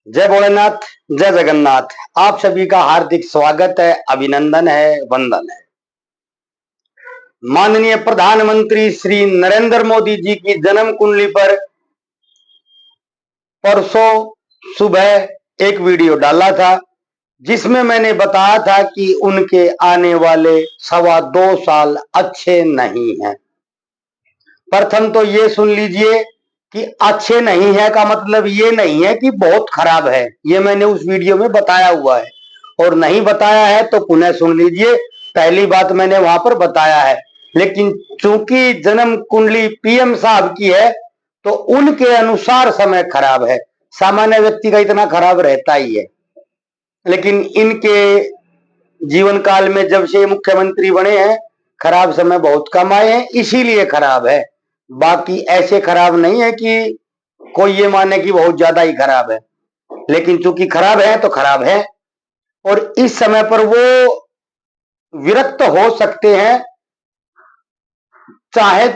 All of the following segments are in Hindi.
जय भोलेनाथ, जय जगन्नाथ। आप सभी का हार्दिक स्वागत है, अभिनंदन है, वंदन है। माननीय प्रधानमंत्री श्री नरेंद्र मोदी जी की जन्म कुंडली पर परसों सुबह एक वीडियो डाला था, जिसमें मैंने बताया था कि उनके आने वाले 2.25 साल अच्छे नहीं हैं। प्रथम तो ये सुन लीजिए कि अच्छे नहीं है का मतलब ये नहीं है कि बहुत खराब है। ये मैंने उस वीडियो में बताया हुआ है, और नहीं बताया है तो पुनः सुन लीजिए। पहली बात मैंने वहां पर बताया है, लेकिन चूंकि जन्म कुंडली पीएम साहब की है तो उनके अनुसार समय खराब है। सामान्य व्यक्ति का इतना खराब रहता ही है, लेकिन इनके जीवन काल में जब से मुख्यमंत्री बने हैं खराब समय बहुत कम आए हैं, इसीलिए खराब है। बाकी ऐसे खराब नहीं है कि कोई ये माने कि बहुत ज्यादा ही खराब है, लेकिन चूंकि खराब है तो खराब है। और इस समय पर वो विरक्त हो सकते हैं, चाहे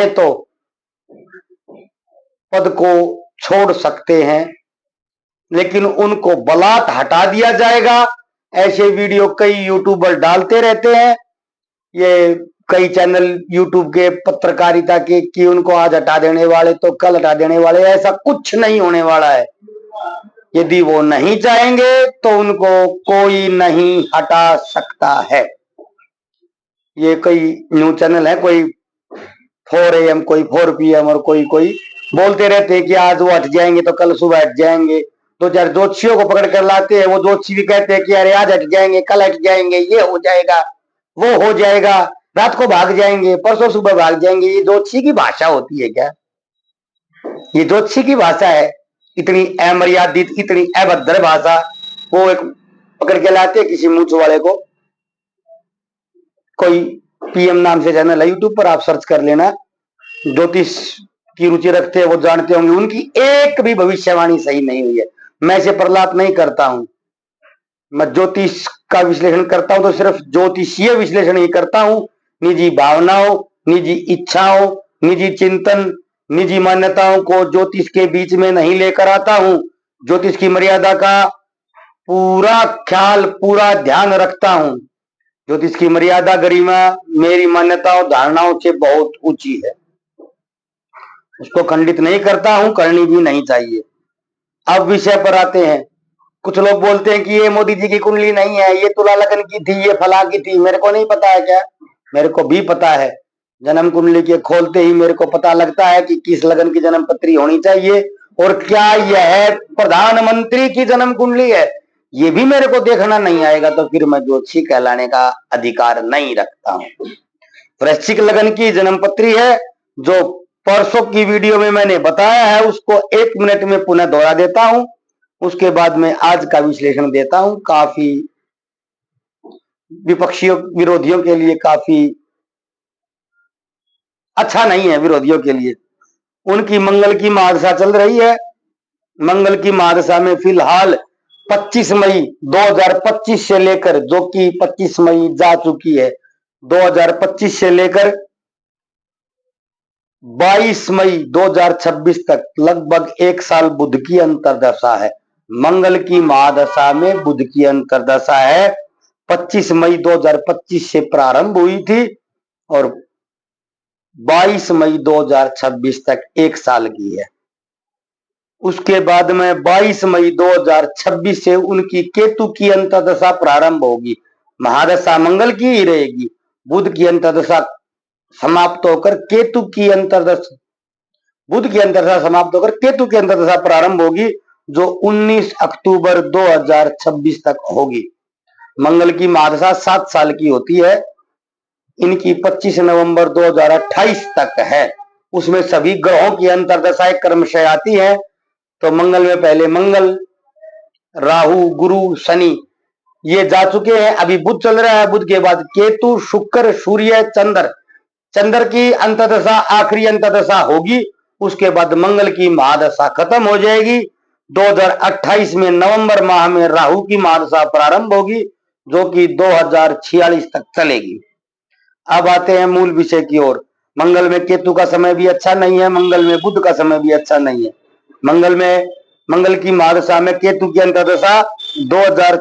तो पद को छोड़ सकते हैं, लेकिन उनको बलात् हटा दिया जाएगा। ऐसे वीडियो कई यूट्यूबर डालते रहते हैं। ये कई चैनल यूट्यूब के पत्रकारिता के कि उनको आज हटा देने वाले तो कल हटा देने वाले। ऐसा कुछ नहीं होने वाला है। यदि वो नहीं चाहेंगे तो उनको कोई नहीं हटा सकता है। ये कई न्यूज चैनल है, कोई 4 AM, कोई 4 PM, और कोई बोलते रहते हैं कि आज वो हट जाएंगे तो कल सुबह हट जाएंगे। 2-4 ज्योतिषियों को पकड़ कर लाते हैं, वो ज्योतिषी भी कहते हैं कि अरे आज हट जाएंगे, कल हट जाएंगे, ये हो जाएगा, वो हो जाएगा, रात को भाग जाएंगे, परसों सुबह भाग जाएंगे। ये ज्योतिषी की भाषा होती है क्या? ये ज्योतिषी की भाषा है? इतनी अमर्यादित, इतनी अभद्र भाषा। वो एक पकड़ के लाते किसी मूछ वाले को, कोई पीएम नाम से चैनल है यूट्यूब पर, आप सर्च कर लेना। ज्योतिष की रुचि रखते हैं, वो जानते होंगे उनकी एक भी भविष्यवाणी सही नहीं हुई है। मैं इसे प्रलाप नहीं करता हूं। मैं ज्योतिष का विश्लेषण करता हूं तो सिर्फ ज्योतिषीय विश्लेषण ही करता हूं। निजी भावनाओं, निजी इच्छाओं, निजी चिंतन, निजी मान्यताओं को ज्योतिष के बीच में नहीं लेकर आता हूं। ज्योतिष की मर्यादा का पूरा ख्याल, पूरा ध्यान रखता हूं। ज्योतिष की मर्यादा, गरिमा मेरी मान्यताओं, धारणाओं से बहुत ऊंची है। उसको खंडित नहीं करता हूं, करनी भी नहीं चाहिए। अब विषय पर आते हैं। कुछ लोग बोलते हैं कि ये मोदी जी की कुंडली नहीं है, ये तुला लगन की थी, ये फला की थी। मेरे को नहीं पता है क्या? मेरे को भी पता है। जन्म कुंडली के खोलते ही मेरे को पता लगता है कि किस लगन की जन्म पत्री होनी चाहिए, और क्या यह प्रधानमंत्री की जन्म कुंडली है ये भी मेरे को देखना नहीं आएगा तो फिर मैं ज्योतिषी कहलाने का अधिकार नहीं रखता हूं। वृश्चिक लगन की जन्म पत्री है, जो परसों की वीडियो में मैंने बताया है, उसको 1 मिनट में पुनः दोहरा देता हूं। उसके बाद में आज का विश्लेषण देता हूं। काफी विपक्षियों, विरोधियों के लिए काफी अच्छा नहीं है। विरोधियों के लिए उनकी मंगल की महादशा चल रही है। मंगल की महादशा में फिलहाल 25 मई 2025 से लेकर, जो कि 25 मई जा चुकी है, 2025 से लेकर 22 मई 2026 तक लगभग 1 साल बुध की अंतरदशा है। मंगल की महादशा में बुध की अंतरदशा है। 25 मई 2025 से प्रारंभ हुई थी और 22 मई 2026 तक 1 साल की है। उसके बाद में 22 मई 2026 से उनकी केतु की अंतरदशा प्रारंभ होगी। महादशा मंगल की ही रहेगी। बुध की अंतरदशा समाप्त होकर केतु की अंतरदशा, बुध की अंतरदशा समाप्त होकर केतु की अंतरदशा प्रारंभ होगी, जो 19 अक्टूबर 2026 तक होगी। मंगल की महादशा 7 साल की होती है। इनकी 25 नवंबर 2028 तक है। उसमें सभी ग्रहों की अंतरदशाएं क्रमशः आती है। तो मंगल में पहले मंगल, राहु, गुरु, शनि ये जा चुके हैं। अभी बुध चल रहा है। बुध के बाद केतु, शुक्र, सूर्य, चंद्र। चंद्र की अंतरदशा आखिरी अंतरदशा होगी। उसके बाद मंगल की महादशा खत्म हो जाएगी। 2028 में नवंबर माह में राहु की महादशा प्रारंभ होगी, जो कि 2046 तक चलेगी। अब आते हैं मूल विषय की ओर। मंगल में केतु का समय भी अच्छा नहीं है, मंगल में बुध का समय भी अच्छा नहीं है। मंगल की महादशा में केतु की अंतर्दशा 2000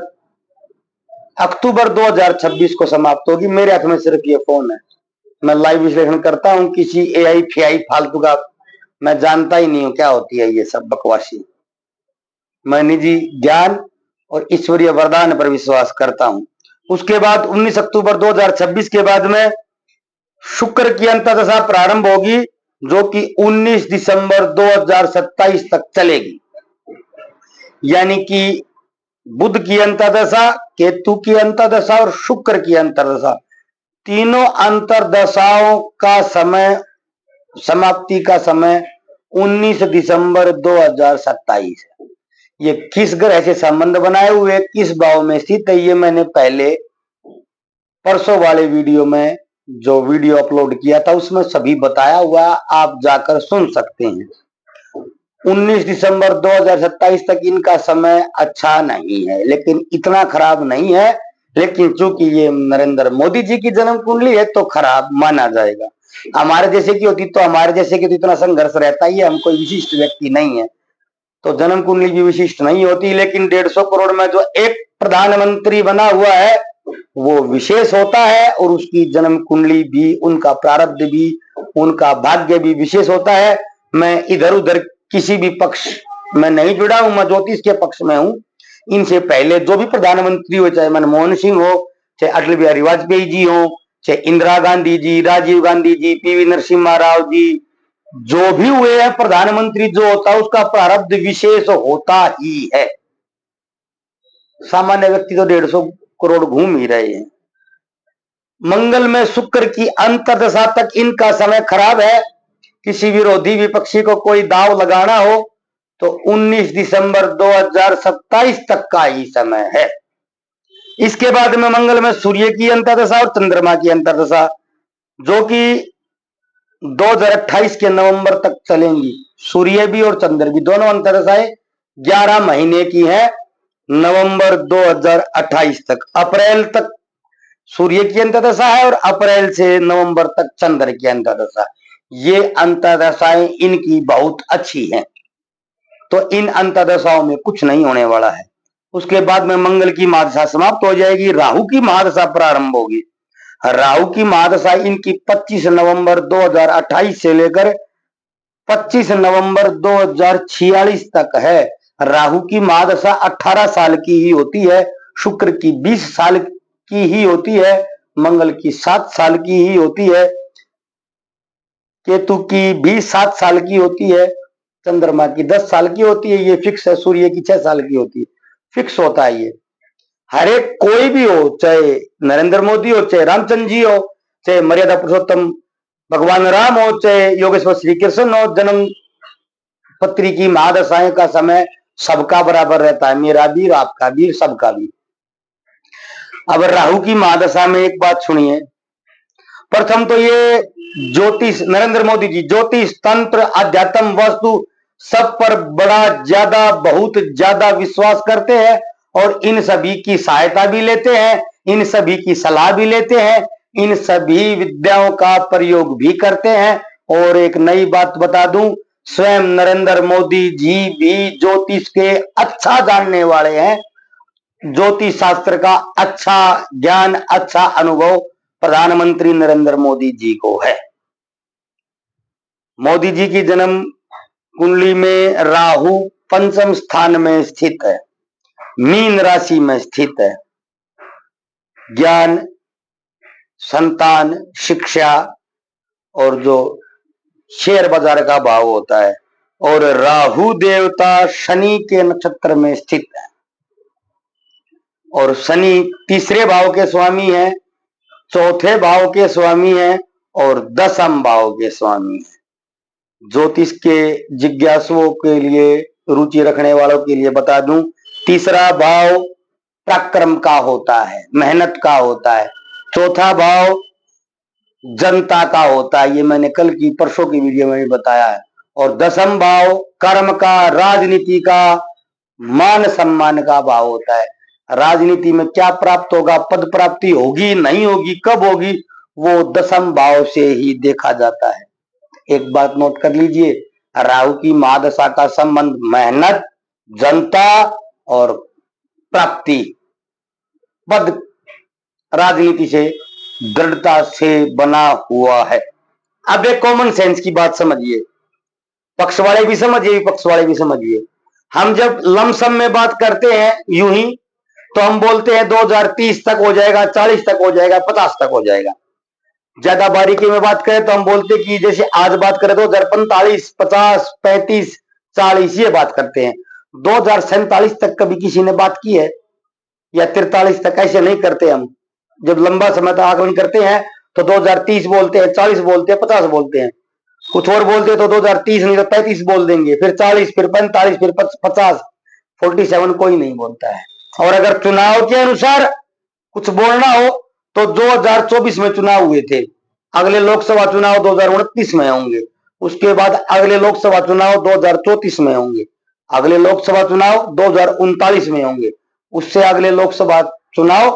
अक्टूबर 2026 को समाप्त होगी। मेरे हाथ में सिर्फ ये फोन है, मैं लाइव विश्लेषण करता हूं, किसी एआई फेआई फालतू का मैं जानता ही नहीं हूं क्या होती है ये सब बकवासी। मैं निजी ज्ञान और ईश्वरीय वरदान पर विश्वास करता हूं। उसके बाद 19 अक्टूबर 2026 के बाद में शुक्र की अंतर्दशा प्रारंभ होगी, जो कि 19 दिसंबर 2027 तक चलेगी। यानी कि बुध की अंतर्दशा, केतु की अंतर्दशा और शुक्र की अंतर्दशा, तीनों अंतर्दशाओं का समय, समाप्ति का समय 19 दिसंबर 2027 है। ये किस ग्रह से संबंध बनाए हुए, किस भाव में स्थित है, ये मैंने पहले परसों वाले वीडियो में जो वीडियो अपलोड किया था उसमें सभी बताया हुआ, आप जाकर सुन सकते हैं। 19 दिसंबर 2027 तक इनका समय अच्छा नहीं है, लेकिन इतना खराब नहीं है, लेकिन चूंकि ये नरेंद्र मोदी जी की जन्म कुंडली है तो खराब माना जाएगा। हमारे जैसे की होती तो हमारे जैसे की तो इतना संघर्ष रहता ही है, हम कोई विशिष्ट व्यक्ति नहीं है, तो जन्म कुंडली भी विशिष्ट नहीं होती। लेकिन 150 करोड़ में जो एक प्रधानमंत्री बना हुआ है वो विशेष होता है, और उसकी जन्म कुंडली भी, उनका प्रारब्ध भी, उनका भाग्य भी विशेष होता है। मैं इधर उधर किसी भी पक्ष में नहीं जुड़ा हूं, मैं ज्योतिष के पक्ष में हूं। इनसे पहले जो भी प्रधानमंत्री हो, चाहे मनमोहन सिंह हो, चाहे अटल बिहारी वाजपेयी जी हो, चाहे इंदिरा गांधी जी, राजीव गांधी जी, पीवी नरसिम्हा राव जी, जो भी हुए हैं प्रधानमंत्री, जो होता है उसका प्रारब्ध विशेष होता ही है। सामान्य व्यक्ति तो 150 करोड़ घूम ही रहे हैं। मंगल में शुक्र की अंतर्दशा तक इनका समय खराब है। किसी विरोधी विपक्षी को कोई दाव लगाना हो तो 19 दिसंबर 2027 तक का ही समय है। इसके बाद में मंगल में सूर्य की अंतर्दशा और चंद्रमा की अंतर्दशा, जो कि 2028 के नवंबर तक चलेंगी। सूर्य भी और चंद्र भी दोनों अंतर्दशाएं 11 महीने की है, नवंबर 2028 तक। अप्रैल तक सूर्य की अंतर्दशा है और अप्रैल से नवंबर तक चंद्र की अंतर्दशा। ये अंतर्दशाएं इनकी बहुत अच्छी हैं, तो इन अंतर्दशाओं में कुछ नहीं होने वाला है। उसके बाद में मंगल की महादशा समाप्त हो जाएगी, राहु की महादशा प्रारंभ होगी। राहु की महादशा इनकी 25 नवंबर 2028 से लेकर 25 नवंबर 2046 तक है। राहु की महादशा 18 साल की ही होती है, शुक्र की 20 साल की ही होती है, मंगल की 7 साल की ही होती है, केतु की भी 7 साल की होती है, चंद्रमा की 10 साल की होती है। ये फिक्स है। सूर्य की 6 साल की होती है, फिक्स होता है ये। हर एक कोई भी हो, चाहे नरेंद्र मोदी हो, चाहे रामचंद्र जी हो, चाहे मर्यादा पुरुषोत्तम भगवान राम हो, चाहे योगेश्वर श्री कृष्ण हो, जन्म पत्री की महादशाएं का समय सबका बराबर रहता है, मेरा भी, आपका भी, सबका भी। अब राहु की महादशा में एक बात सुनिए। प्रथम तो ये ज्योतिष, नरेंद्र मोदी जी ज्योतिष, तंत्र, अध्यात्म, वास्तु सब पर बड़ा ज्यादा, बहुत ज्यादा विश्वास करते हैं, और इन सभी की सहायता भी लेते हैं, इन सभी की सलाह भी लेते हैं, इन सभी विद्याओं का प्रयोग भी करते हैं। और एक नई बात बता दूं, स्वयं नरेंद्र मोदी जी भी ज्योतिष के अच्छा जानने वाले हैं। ज्योतिष शास्त्र का अच्छा ज्ञान, अच्छा अनुभव प्रधानमंत्री नरेंद्र मोदी जी को है। मोदी जी की जन्म कुंडली में राहु पंचम स्थान में स्थित है, मीन राशि में स्थित है। ज्ञान, संतान, शिक्षा और जो शेयर बाजार का भाव होता है, और राहु देवता शनि के नक्षत्र में स्थित है, और शनि तीसरे भाव के स्वामी है, चौथे भाव के स्वामी है, और 10वें भाव के स्वामी है। ज्योतिष के जिज्ञासुओं के लिए, रुचि रखने वालों के लिए बता दूं, तीसरा भाव पराक्रम का होता है, मेहनत का होता है। चौथा भाव जनता का होता है, ये मैंने कल की, परसों की वीडियो में भी बताया है। और 10वां भाव कर्म का, राजनीति का, मान सम्मान का भाव होता है। राजनीति में क्या प्राप्त होगा, पद प्राप्ति होगी नहीं होगी, कब होगी, वो 10वें भाव से ही देखा जाता है। एक बात नोट कर लीजिए, राहु की महादशा का संबंध मेहनत, जनता और प्राप्ति, पद, राजनीति से दृढ़ता से बना हुआ है। अब एक कॉमन सेंस की बात समझिए, पक्ष वाले भी समझिए, विपक्ष वाले भी समझिए। हम जब लमसम में बात करते हैं यूं ही, तो हम बोलते हैं 2030 तक हो जाएगा, 40 तक हो जाएगा, 50 तक हो जाएगा। ज्यादा बारीकी में बात करें तो हम बोलते हैं कि जैसे आज बात करें तो 2045, 50, 35, 40 ये बात करते हैं। 2047 तक कभी किसी ने बात की है, या 43 तक? ऐसे नहीं करते हम। जब लंबा समय तक आकलन करते हैं तो 2030 बोलते हैं, 40 बोलते हैं, 50 बोलते हैं। कुछ और बोलते हैं तो 2030 नहीं तो 35 बोल देंगे, फिर 40, फिर 45, फिर 50, 47 कोई नहीं बोलता है। और अगर चुनाव के अनुसार कुछ बोलना हो तो 2024 में चुनाव हुए थे, अगले लोकसभा चुनाव 2029 में होंगे, उसके बाद अगले लोकसभा चुनाव 2034 में होंगे, अगले लोकसभा चुनाव 2039 में होंगे, उससे अगले लोकसभा चुनाव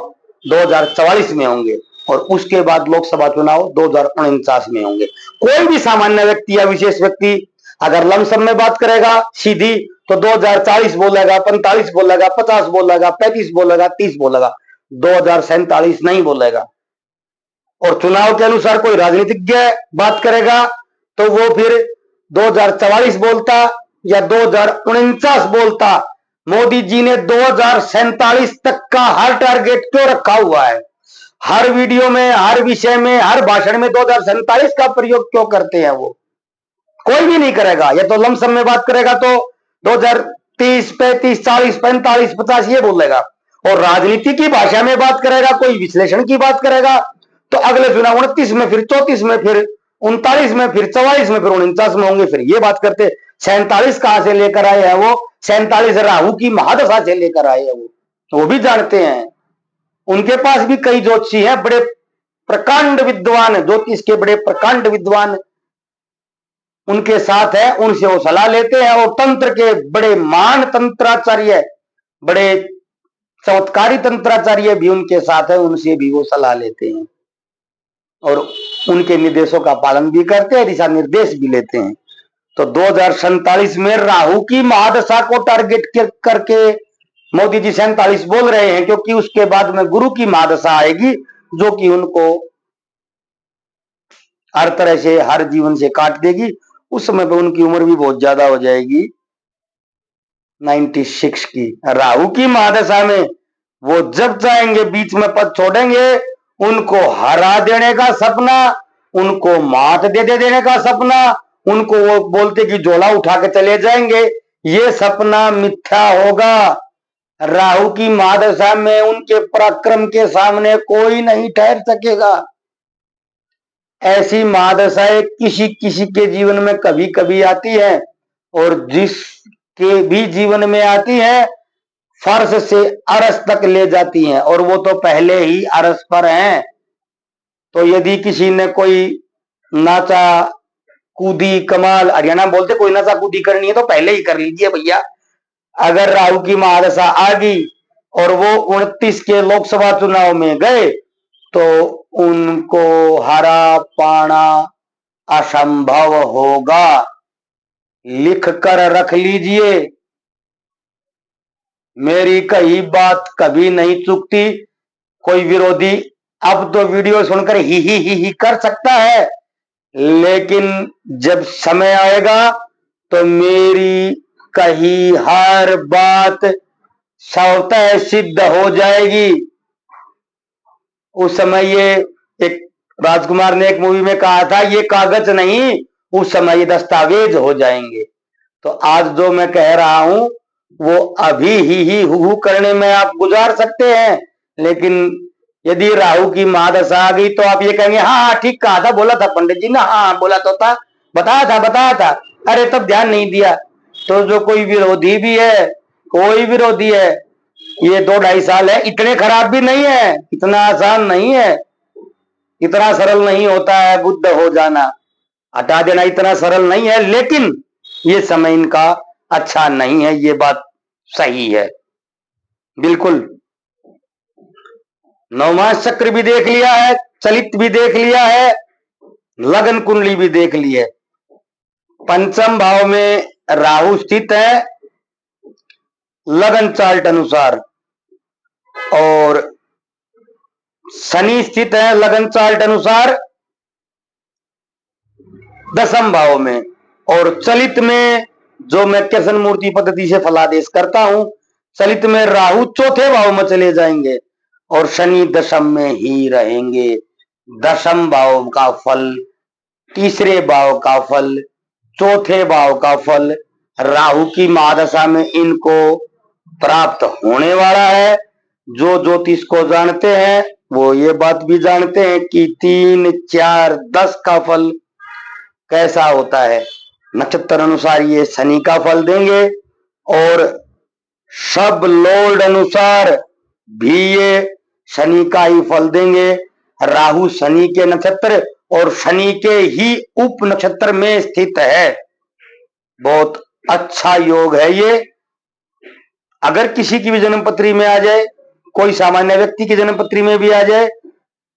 2044 में होंगे, और उसके बाद लोकसभा चुनाव 2049 में होंगे। कोई भी सामान्य व्यक्ति या विशेष व्यक्ति अगर लमसम में बात करेगा सीधी तो 2040 बोलेगा, 45 बोलेगा, 50 बोलेगा, 35 बोलेगा, 30 बोलेगा, 2047 नहीं बोलेगा। और चुनाव के अनुसार कोई राजनीतिज्ञ बात करेगा तो वो फिर 2044 बोलता या 2049 बोलता। मोदी जी ने 2047 तक का हर टारगेट क्यों रखा हुआ है? हर वीडियो में, हर विषय में, हर भाषण में 2047 का प्रयोग क्यों करते हैं? वो कोई भी नहीं करेगा। या तो लमसम में बात करेगा तो 2030, 35, 40, 45, 50 ये बोलेगा। और राजनीति की भाषा में बात करेगा, कोई विश्लेषण की बात करेगा तो अगले चुनाव 29 में, फिर 34 में, फिर 39 में, फिर 44 में, फिर 49 में होंगे। फिर ये बात करते 47 कहां से लेकर आए हैं? वो 47 राहु की महादशा से लेकर आए हैं। वो भी जानते हैं। उनके पास भी कई ज्योतिषी हैं, बड़े प्रकांड विद्वान, ज्योतिष के बड़े प्रकांड विद्वान उनके साथ है, उनसे वो सलाह लेते हैं। और तंत्र के बड़े महान तंत्राचार्य, बड़े चमत्कारी तंत्राचार्य भी उनके साथ है, उनसे भी वो सलाह लेते हैं और उनके निर्देशों का पालन भी करते हैं, दिशा निर्देश भी लेते हैं। तो 2047 में राहु की महादशा को टारगेट करके मोदी जी 47 बोल रहे हैं, क्योंकि उसके बाद में गुरु की महादशा आएगी जो कि उनको हर तरह से, हर जीवन से काट देगी। उस समय पे उनकी उम्र भी बहुत ज्यादा हो जाएगी, 96 की। राहु की महादशा में वो जब चाहेंगे बीच में पद छोड़ेंगे। उनको हरा देने का सपना, उनको मात दे देने का सपना, उनको वो बोलते कि झोला उठा के चले जाएंगे, ये सपना मिथ्या होगा। राहु की महादशा में उनके पराक्रम के सामने कोई नहीं ठहर सकेगा। ऐसी महादशाएं किसी किसी के जीवन में कभी कभी आती है, और जिसके भी जीवन में आती है फर्श से अरस तक ले जाती हैं, और वो तो पहले ही अरस पर हैं। तो यदि किसी ने कोई नाचा कूदी कमाल, हरियाणा बोलते कोई नाचा कूदी करनी है तो पहले ही कर लीजिए भैया। अगर राहु की महादशा आ गई और वो 29 के लोकसभा चुनाव में गए तो उनको हरा पाना असंभव होगा। लिख कर रख लीजिए, मेरी कही बात कभी नहीं चूकती। कोई विरोधी अब तो वीडियो सुनकर ही कर सकता है, लेकिन जब समय आएगा तो मेरी कही हर बात स्वतः सिद्ध हो जाएगी। उस समय ये एक राजकुमार ने एक मूवी में कहा था, ये कागज नहीं, उस समय ये दस्तावेज हो जाएंगे। तो आज जो मैं कह रहा हूं वो अभी ही हु करने में आप गुजार सकते हैं, लेकिन यदि राहु की महादशा आ गई तो आप ये कहेंगे हाँ ठीक कहा था, बोला था पंडित जी ना, हाँ बोला तो था, बताया था, अरे तब ध्यान नहीं दिया। तो जो कोई विरोधी भी है, कोई विरोधी है, ये 2-2.5 साल है, इतने खराब भी नहीं है, इतना आसान नहीं है, इतना सरल नहीं होता है बुद्ध हो जाना, हटा देना इतना सरल नहीं है। लेकिन ये समय इनका अच्छा नहीं है, ये बात सही है बिल्कुल। नवमास चक्र भी देख लिया है, चलित भी देख लिया है, लगन कुंडली भी देख ली है। पंचम भाव में राहु स्थित है लगन चार्ट अनुसार, और शनि स्थित है लगन चार्ट अनुसार दसम भाव में। और चलित में जो मैं कृष्ण मूर्ति पद्धति से फलादेश करता हूं, चलित में राहु चौथे भाव में चले जाएंगे और शनि दशम में ही रहेंगे। दशम भाव का फल, तीसरे भाव का फल, चौथे भाव का फल राहु की महादशा में इनको प्राप्त होने वाला है। जो ज्योतिष को जानते हैं वो ये बात भी जानते हैं कि 3, 4, 10 का फल कैसा होता है। नक्षत्र अनुसार ये शनि का फल देंगे और सब लॉर्ड अनुसार भी ये शनि का ही फल देंगे। राहु शनि के नक्षत्र और शनि के ही उप नक्षत्र में स्थित है। बहुत अच्छा योग है ये। अगर किसी की भी जन्म पत्री में आ जाए, कोई सामान्य व्यक्ति की जन्म पत्री में भी आ जाए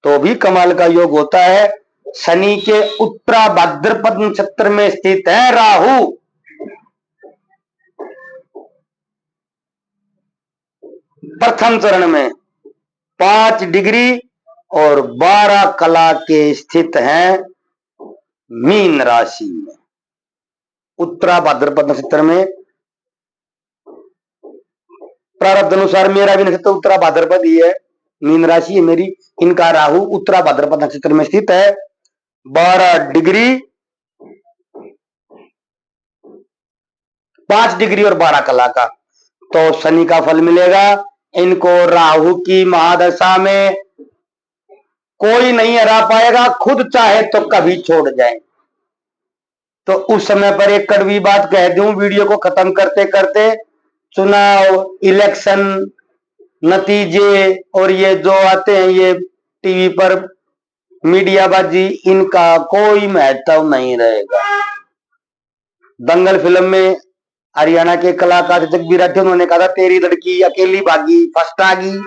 तो भी कमाल का योग होता है। शनि के उत्तरा भाद्रपद नक्षत्र में स्थित है राहु। प्रथम चरण में 5 डिग्री और 12 कला के स्थित हैं मीन राशि में। उत्तरा भाद्रपद नक्षत्र में प्रारब्ध अनुसार मेरा भी नक्षत्र उत्तरा भाद्रपद ही है, मीन राशि है मेरी। इनका राहु उत्तरा भाद्रपद नक्षत्र में स्थित है। 12 डिग्री, 5 डिग्री और 12 कला का तो शनि का फल मिलेगा। इनको राहु की महादशा में कोई नहीं हरा पाएगा, खुद चाहे तो कभी छोड़ जाए। तो उस समय पर एक कड़वी बात कह दूं वीडियो को खत्म करते करते, चुनाव, इलेक्शन, नतीजे और ये जो आते हैं ये टीवी पर मीडियाबाजी, इनका कोई महत्व नहीं रहेगा। दंगल फिल्म में हरियाणा के कलाकार जगबीर राठी उन्होंने कहा था तेरी लड़की अकेली भागी फर्स्ट आ गई।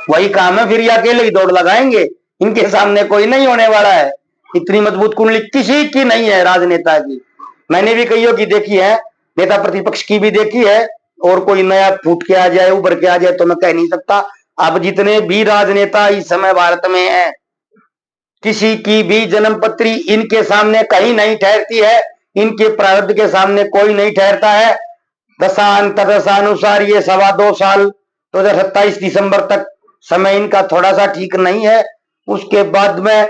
वही काम है, फिर ये अकेले ही दौड़ लगाएंगे, इनके सामने कोई नहीं होने वाला है। इतनी मजबूत कुंडली किसी की नहीं है राजनेता की। मैंने भी कईयों की देखी है, नेता प्रतिपक्ष की भी देखी है, और कोई नया फूट के आ जाए, उभर के आ जाए तो मैं कह नहीं सकता। अब जितने भी राजनेता इस समय भारत में है, किसी की भी जन्म पत्री इनके सामने कहीं नहीं ठहरती है, इनके प्रारब्ध के सामने कोई नहीं ठहरता है। दशानुसार ये 2.25 साल 2027 दिसंबर तक समय इनका थोड़ा सा ठीक नहीं है। उसके बाद में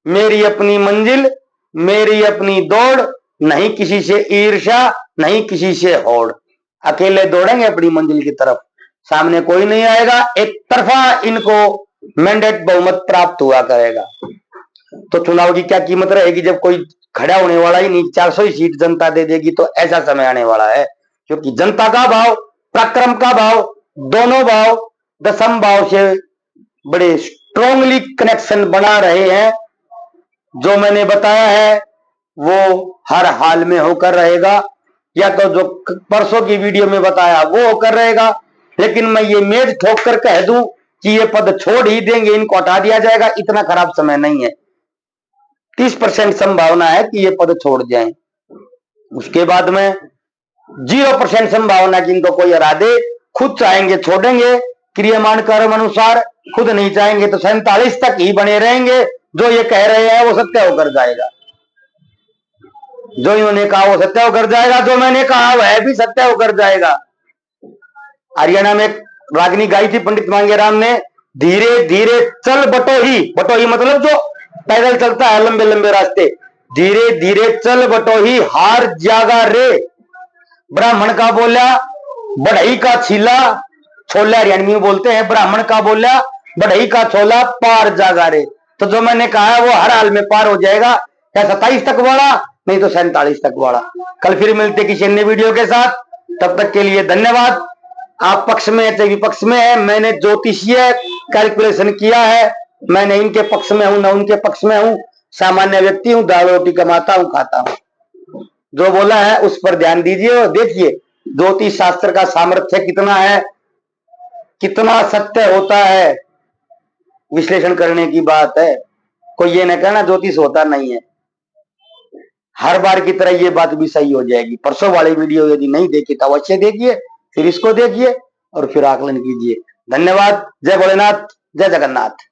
मेरी अपनी मंजिल, मेरी अपनी दौड़, नहीं किसी से ईर्ष्या, नहीं किसी से होड़, अकेले दौड़ेंगे अपनी मंजिल की तरफ, सामने कोई नहीं आएगा। एक तरफा इनको मैंडेट बहुमत प्राप्त हुआ करेगा। तो चुनाव की क्या कीमत रहेगी जब कोई खड़ा होने वाला ही नहीं, 400 ही सीट जनता दे देगी। तो ऐसा समय आने वाला है क्योंकि जनता का भाव, पराक्रम का भाव, दोनों भाव दशम भाव से बड़े स्ट्रांगली कनेक्शन बना रहे हैं। जो मैंने बताया है वो हर हाल में होकर रहेगा, या तो जो परसों की वीडियो में बताया वो होकर रहेगा। लेकिन मैं ये मेज ठोक कर कह दूं कि ये पद छोड़ ही देंगे, इनको हटा दिया जाएगा, इतना खराब समय नहीं है। 30% संभावना है कि ये पद छोड़ जाएं। उसके बाद में 0% संभावना कि इनको कोई हरा दे। खुद चाहेंगे छोड़ेंगे, क्रियमान कर्म अनुसार। खुद नहीं चाहेंगे तो 47 तक ही बने रहेंगे। जो ये कह रहे हैं वो सत्य होकर जाएगा, जो इन्होंने कहा वो सत्य होकर जाएगा, जो मैंने कहा वह भी सत्य होकर जाएगा। हरियाणा में रागनी गाई थी पंडित मांगेराम ने, धीरे धीरे चल बटोही, बटोही मतलब जो पैदल चलता है लंबे लंबे रास्ते, धीरे धीरे चल बटोही हार जागा रे। ब्राह्मण का बोला बढ़ई का छीला छोला, हरियाणवी में बोलते हैं, ब्राह्मण का बोला बढ़ई का छोला पार जागा रे। तो जो मैंने कहा वो हर हाल में पार हो जाएगा, या 27 तक वाला, नहीं तो 47 तक वाला। कल फिर मिलते किसी अन्य वीडियो के साथ, तब तक के लिए धन्यवाद। आप पक्ष में चाहे विपक्ष में है, मैंने ज्योतिषीय कैलकुलेशन किया है, मैंने इनके पक्ष में हूं ना उनके पक्ष में हूं, सामान्य व्यक्ति हूं, दाल रोटी कमाता हूं, खाता हूं। जो बोला है उस पर ध्यान दीजिए और देखिए ज्योतिष शास्त्र का सामर्थ्य कितना है, कितना सत्य होता है, विश्लेषण करने की बात है। कोई ये न कहना ज्योतिष होता नहीं है। हर बार की तरह ये बात भी सही हो जाएगी। परसों वाली वीडियो यदि नहीं देखी तो अवश्य देखिए, फिर इसको देखिए और फिर आकलन कीजिए। धन्यवाद। जय भोलेनाथ, जय जगन्नाथ।